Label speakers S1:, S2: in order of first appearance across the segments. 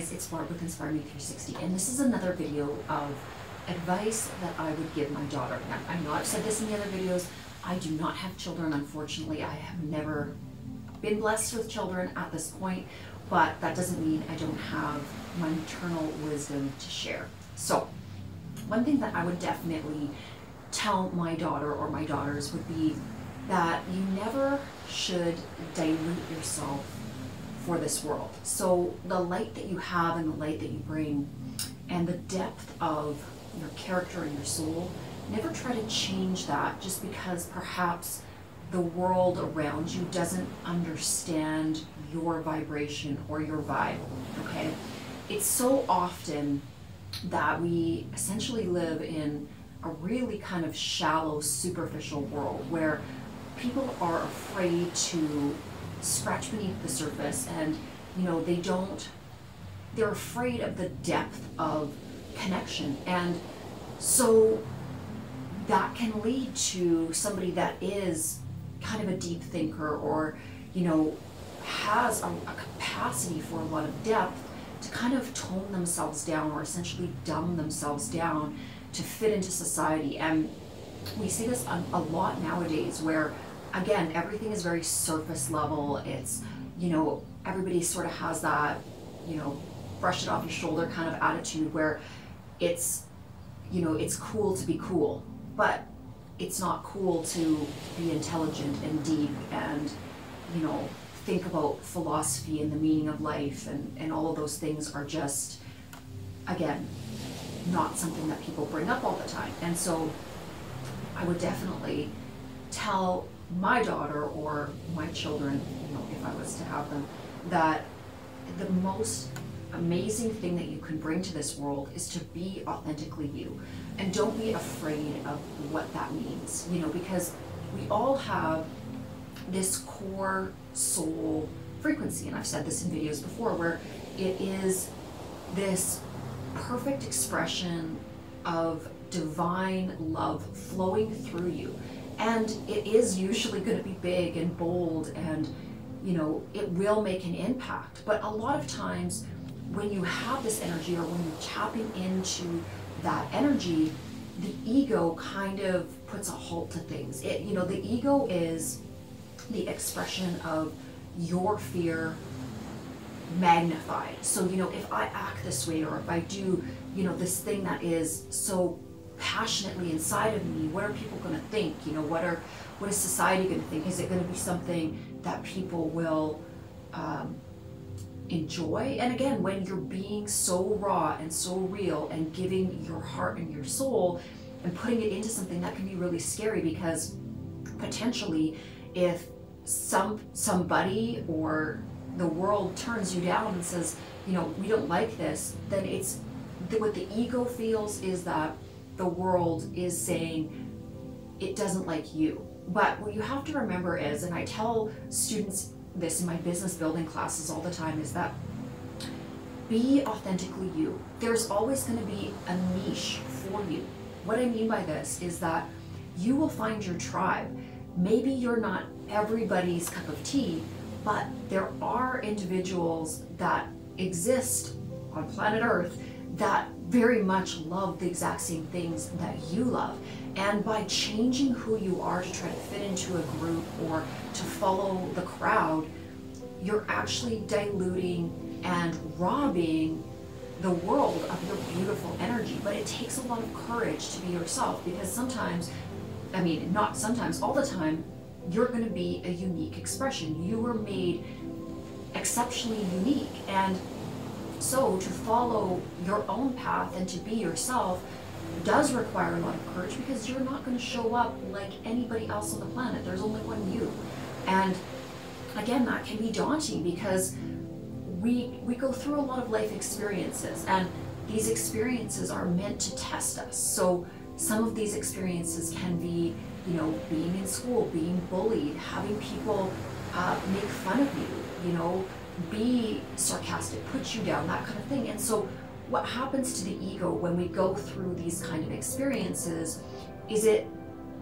S1: guys, it's Barb with Inspire Me 360, and this is another video of advice that I would give my daughter. Now, I know I've said this in the other videos, I do not have children, unfortunately. I have never been blessed with children at this point, but that doesn't mean I don't have my maternal wisdom to share. So, one thing that I would definitely tell my daughter or my daughters would be that you never should dilute yourself for this world. So the light that you have and the light that you bring and the depth of your character and your soul, never try to change that just because perhaps the world around you doesn't understand your vibration or your vibe, okay? It's so often that we essentially live in a really kind of shallow, superficial world where people are afraid to scratch beneath the surface, and they're afraid of the depth of connection, and so that can lead to somebody that is kind of a deep thinker or has a capacity for a lot of depth to kind of tone themselves down or essentially dumb themselves down to fit into society. And we see this a lot nowadays where, again, everything is very surface level. It's, everybody sort of has that, brush it off your shoulder kind of attitude where it's, it's cool to be cool, but it's not cool to be intelligent and deep and, think about philosophy and the meaning of life, and all of those things are just, again, not something that people bring up all the time. And so I would definitely tell my daughter or my children, if I was to have them, that the most amazing thing that you can bring to this world is to be authentically you. And don't be afraid of what that means, because we all have this core soul frequency, and I've said this in videos before, where it is this perfect expression of divine love flowing through you. And it is usually going to be big and bold, and it will make an impact. But a lot of times when you have this energy, or when you're tapping into that energy, the ego kind of puts a halt to things. The ego is the expression of your fear magnified. So if I act this way, or if I do this thing that is so passionately inside of me, what are people going to think? What is society going to think? Is it going to be something that people will enjoy? And again, when you're being so raw and so real and giving your heart and your soul and putting it into something, that can be really scary, because potentially if somebody or the world turns you down and says, we don't like this, then it's what the ego feels is that the world is saying it doesn't like you. But what you have to remember is, and I tell students this in my business building classes all the time, is that be authentically you. There's always going to be a niche for you. What I mean by this is that you will find your tribe. Maybe you're not everybody's cup of tea, but there are individuals that exist on planet Earth that very much love the exact same things that you love. And by changing who you are to try to fit into a group or to follow the crowd, you're actually diluting and robbing the world of your beautiful energy. But it takes a lot of courage to be yourself, because sometimes, not sometimes, all the time, you're going to be a unique expression. You were made exceptionally unique, and so to follow your own path and to be yourself does require a lot of courage, because you're not going to show up like anybody else on the planet. There's only one you. And again, that can be daunting, because we go through a lot of life experiences, and these experiences are meant to test us. So some of these experiences can be, being in school, being bullied, having people make fun of you, be sarcastic, put you down, that kind of thing. And so what happens to the ego when we go through these kind of experiences is it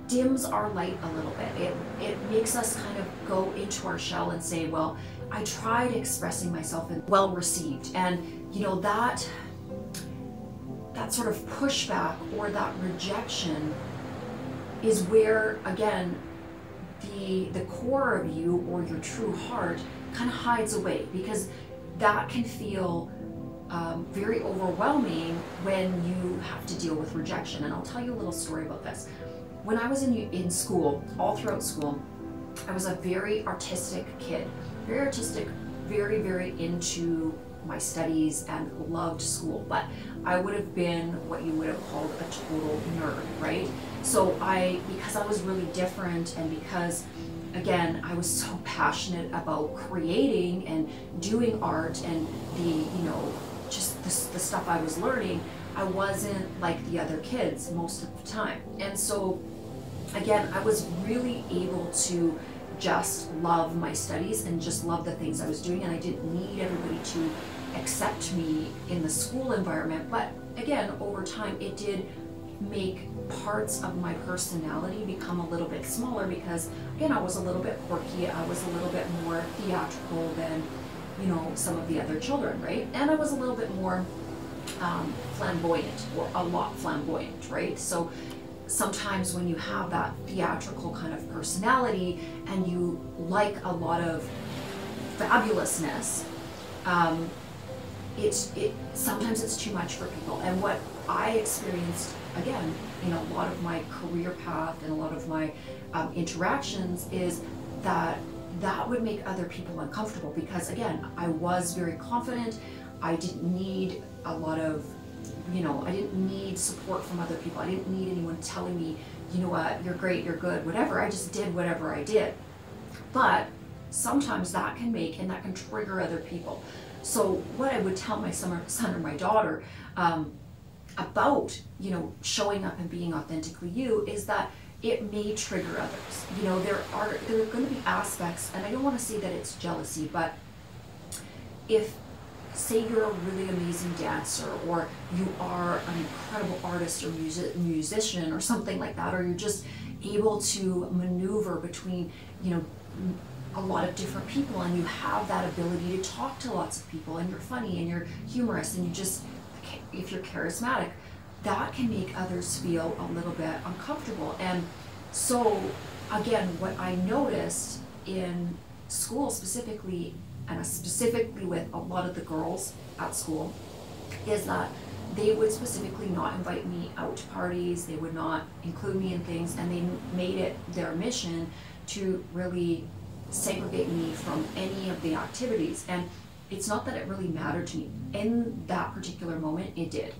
S1: dims our light a little bit. It makes us kind of go into our shell and say, well, I tried expressing myself and well received, and you know, that sort of pushback or that rejection is where, again, the core of you or your true heart kind of hides away, because that can feel very overwhelming when you have to deal with rejection. And I'll tell you a little story about this. When I was in school, all throughout school, I was a very artistic kid, very artistic, very, very into my studies and loved school, but I would have been what you would have called a total nerd, right? So because I was really different, and because, again, I was so passionate about creating and doing art and just the stuff I was learning, I wasn't like the other kids most of the time. And so, again, I was really able to just love my studies and just love the things I was doing, and I didn't need everybody to accept me in the school environment. But again, over time, it did make parts of my personality become a little bit smaller, because again, I was a little bit quirky, I was a little bit more theatrical than, you know, some of the other children, right? And I was a little bit more flamboyant, or a lot flamboyant, right? So sometimes when you have that theatrical kind of personality and you like a lot of fabulousness, sometimes it's too much for people. And what I experienced, again, in a lot of my career path and a lot of my interactions, is that would make other people uncomfortable, because again, I was very confident. I didn't need a lot of, I didn't need support from other people. I didn't need anyone telling me, you know what, you're great, you're good, whatever. I just did whatever I did. But sometimes that can make, and that can trigger other people. So what I would tell my son or my daughter about, showing up and being authentically you, is that it may trigger others. There are going to be aspects, and I don't want to say that it's jealousy, but if, say you're a really amazing dancer, or you are an incredible artist or musician or something like that, or you're just able to maneuver between, a lot of different people, and you have that ability to talk to lots of people, and you're funny and you're humorous, and if you're charismatic, that can make others feel a little bit uncomfortable. And so, again, what I noticed in school specifically, and specifically with a lot of the girls at school, is that they would specifically not invite me out to parties, they would not include me in things, and they made it their mission to really segregate me from any of the activities. And it's not that it really mattered to me. In that particular moment, it did.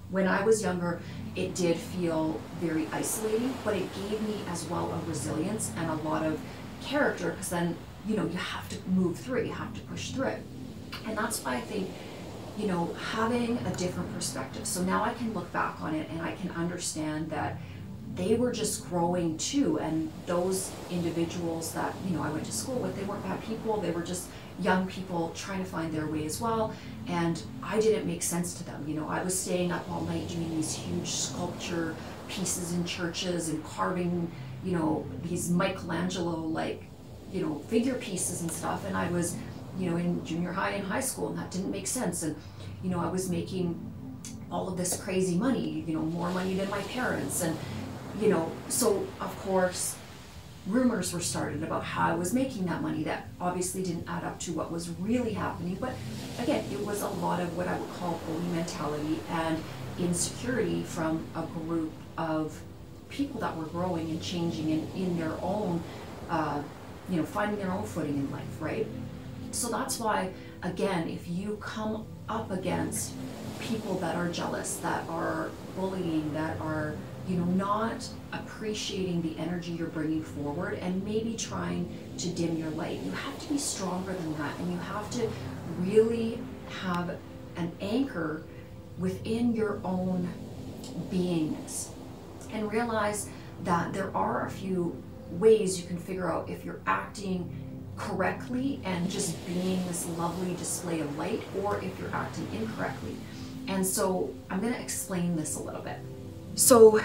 S1: When I was younger, it did feel very isolating, but it gave me as well a resilience and a lot of character, because then, you have to move through it, you have to push through it. And that's why I think, having a different perspective. So now I can look back on it and I can understand that they were just growing too, and those individuals that, I went to school with, they weren't bad people, they were just young people trying to find their way as well, and I didn't make sense to them. I was staying up all night doing these huge sculpture pieces in churches and carving, these Michelangelo figure pieces and stuff, and I was, in junior high and high school, and that didn't make sense. And, I was making all of this crazy money, more money than my parents, and, so of course, rumors were started about how I was making that money that obviously didn't add up to what was really happening. But again, it was a lot of what I would call bully mentality and insecurity from a group of people that were growing and changing in their own, finding their own footing in life, right? So that's why, again, if you come up against people that are jealous, that are bullying, that are, not appreciating the energy you're bringing forward, and maybe trying to dim your light, you have to be stronger than that, and you have to really have an anchor within your own beingness, and realize that there are a few ways you can figure out if you're acting correctly and just being this lovely display of light, or if you're acting incorrectly. And so I'm going to explain this a little bit. So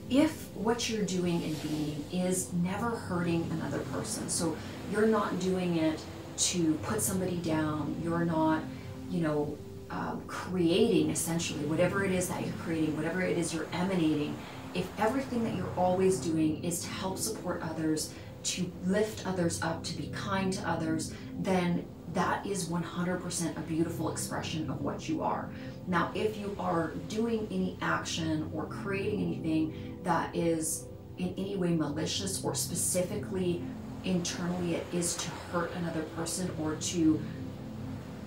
S1: if what you're doing and being is never hurting another person, so you're not doing it to put somebody down, you're not, creating, essentially, whatever it is that you're creating, whatever it is you're emanating, if everything that you're always doing is to help support others, to lift others up, to be kind to others, then that is 100% a beautiful expression of what you are. Now, if you are doing any action or creating anything that is in any way malicious, or specifically internally it is to hurt another person or to,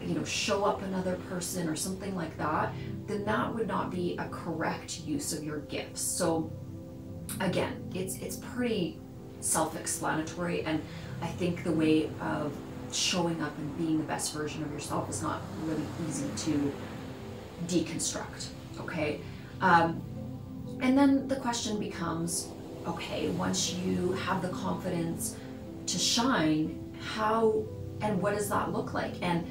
S1: you know, show up another person or something like that, then that would not be a correct use of your gifts. So again, it's pretty self-explanatory, and I think the way of showing up and being the best version of yourself is not really easy to deconstruct, okay? And then the question becomes, okay, once you have the confidence to shine, how and what does that look like? And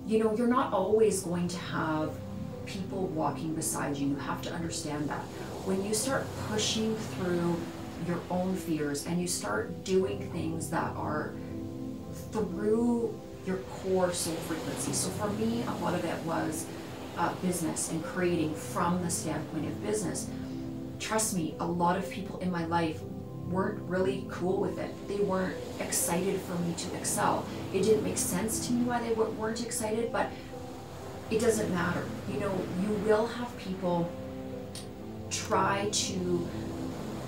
S1: you know, you're not always going to have people walking beside you. You have to understand that. When you start pushing through your own fears and you start doing things that are through your core soul frequency. So for me, a lot of it was business and creating from the standpoint of business. Trust me, a lot of people in my life weren't really cool with it. They weren't excited for me to excel. It didn't make sense to me why they weren't excited, but it doesn't matter. You know, you will have people try to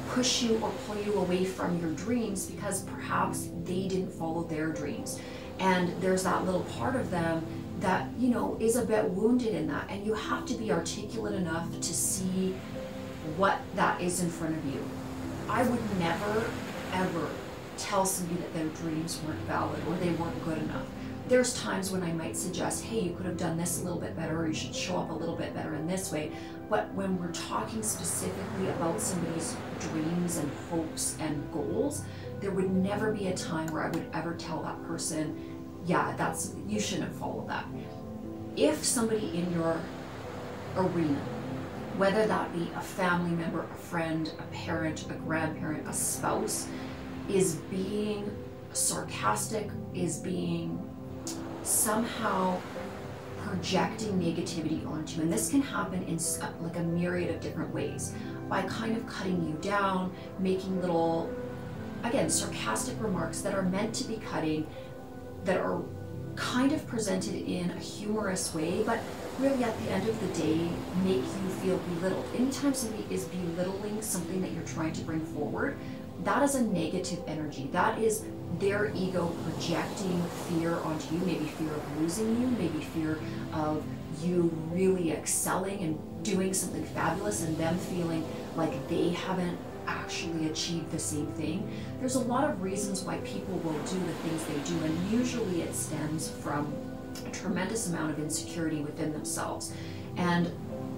S1: push you or pull you away from your dreams because perhaps they didn't follow their dreams. And there's that little part of them that, you know, is a bit wounded in that. And you have to be articulate enough to see what that is in front of you. I would never, ever tell somebody that their dreams weren't valid or they weren't good enough. There's times when I might suggest, hey, you could have done this a little bit better, or you should show up a little bit better in this way. But when we're talking specifically about somebody's dreams and hopes and goals, there would never be a time where I would ever tell that person, yeah, you shouldn't follow that. If somebody in your arena, whether that be a family member, a friend, a parent, a grandparent, a spouse, is being sarcastic, is being somehow projecting negativity onto you, and this can happen in like a myriad of different ways, by kind of cutting you down, making little, again, sarcastic remarks that are meant to be cutting, that are kind of presented in a humorous way, but really at the end of the day make you feel belittled. Anytime somebody is belittling something that you're trying to bring forward, that is a negative energy. That is their ego projecting fear onto you, maybe fear of losing you, maybe fear of you really excelling and doing something fabulous and them feeling like they haven't actually achieved the same thing. There's a lot of reasons why people will do the things they do, and usually it stems from a tremendous amount of insecurity within themselves. And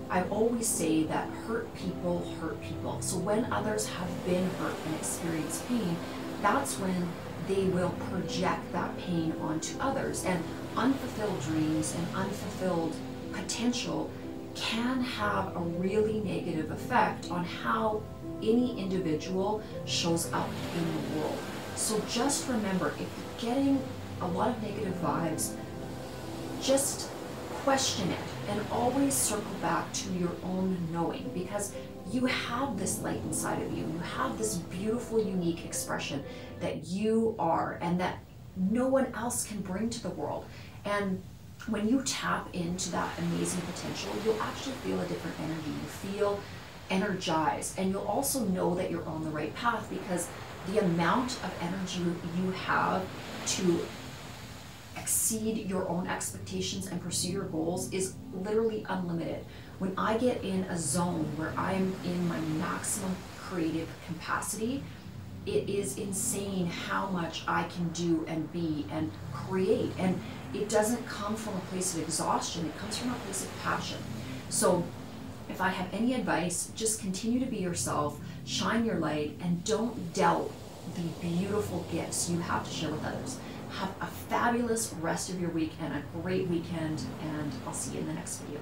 S1: I always say that hurt people hurt people. So when others have been hurt and experienced pain, that's when they will project that pain onto others. And unfulfilled dreams and unfulfilled potential can have a really negative effect on how any individual shows up in the world. So just remember, if you're getting a lot of negative vibes, just question it and always circle back to your own knowing, because you have this light inside of you. You have this beautiful, unique expression that you are and that no one else can bring to the world. And when you tap into that amazing potential, you'll actually feel a different energy. You feel energized, and you'll also know that you're on the right path, because the amount of energy you have to exceed your own expectations and pursue your goals is literally unlimited. When I get in a zone where I'm in my maximum creative capacity, it is insane how much I can do and be and create. And it doesn't come from a place of exhaustion, it comes from a place of passion. So if I have any advice, just continue to be yourself, shine your light, and don't doubt the beautiful gifts you have to share with others. Have a fabulous rest of your week and a great weekend, and I'll see you in the next video.